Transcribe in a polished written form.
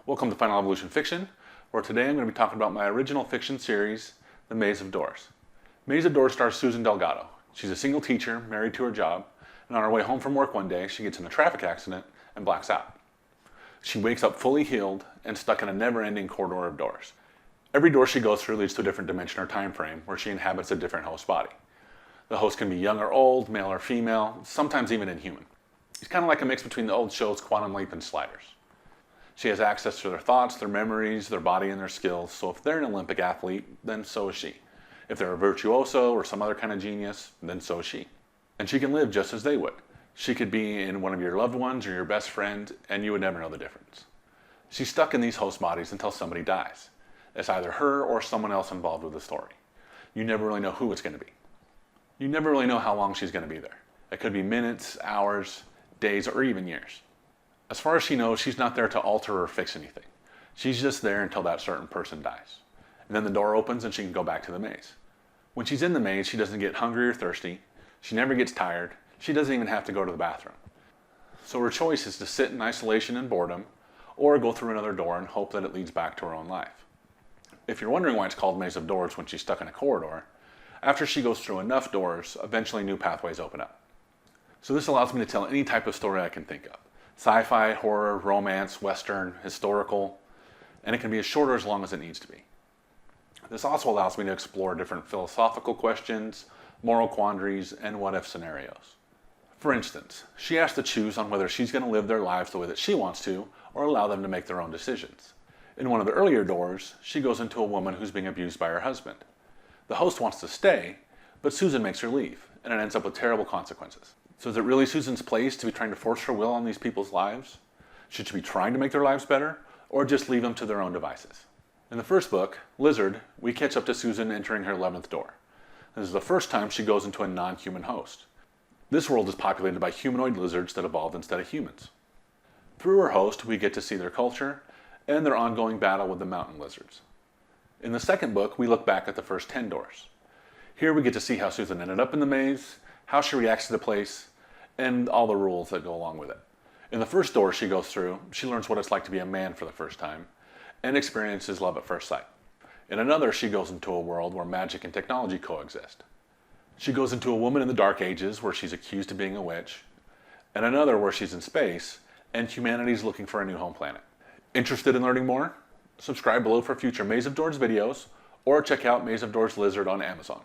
Welcome to Final Evolution Fiction, where today I'm going to be talking about my original fiction series, The Maze of Doors. Maze of Doors stars Susan Delgado. She's a single teacher, married to her job, and on her way home from work one day, she gets in a traffic accident and blacks out. She wakes up fully healed and stuck in a never-ending corridor of doors. Every door she goes through leads to a different dimension or time frame where she inhabits a different host body. The host can be young or old, male or female, sometimes even inhuman. He's kind of like a mix between the old shows Quantum Leap and Sliders. She has access to their thoughts, their memories, their body, and their skills, so if they're an Olympic athlete, then so is she. If they're a virtuoso or some other kind of genius, then so is she. And she can live just as they would. She could be in one of your loved ones or your best friend, and you would never know the difference. She's stuck in these host bodies until somebody dies. It's either her or someone else involved with the story. You never really know who it's going to be. You never really know how long she's going to be there. It could be minutes, hours, days, or even years. As far as she knows, she's not there to alter or fix anything. She's just there until that certain person dies. And then the door opens and she can go back to the maze. When she's in the maze, she doesn't get hungry or thirsty. She never gets tired. She doesn't even have to go to the bathroom. So her choice is to sit in isolation and boredom, or go through another door and hope that it leads back to her own life. If you're wondering why it's called Maze of Doors when she's stuck in a corridor, after she goes through enough doors, eventually new pathways open up. So this allows me to tell any type of story I can think of. Sci-fi, horror, romance, western, historical, and it can be as short or as long as it needs to be. This also allows me to explore different philosophical questions, moral quandaries, and what-if scenarios. For instance, she has to choose on whether she's going to live their lives the way that she wants to, or allow them to make their own decisions. In one of the earlier doors, she goes into a woman who's being abused by her husband. The host wants to stay, but Susan makes her leave, and it ends up with terrible consequences. So is it really Susan's place to be trying to force her will on these people's lives? Should she be trying to make their lives better, or just leave them to their own devices? In the first book, Lizard, we catch up to Susan entering her 11th door. This is the first time she goes into a non-human host. This world is populated by humanoid lizards that evolved instead of humans. Through her host, we get to see their culture and their ongoing battle with the mountain lizards. In the second book, we look back at the first 10 doors. Here we get to see how Susan ended up in the maze, how she reacts to the place, and all the rules that go along with it. In the first door she goes through, she learns what it's like to be a man for the first time, and experiences love at first sight. In another, she goes into a world where magic and technology coexist. She goes into a woman in the Dark Ages where she's accused of being a witch, and another where she's in space, and humanity's looking for a new home planet. Interested in learning more? Subscribe below for future Maze of Doors videos, or check out Maze of Doors Lizard on Amazon.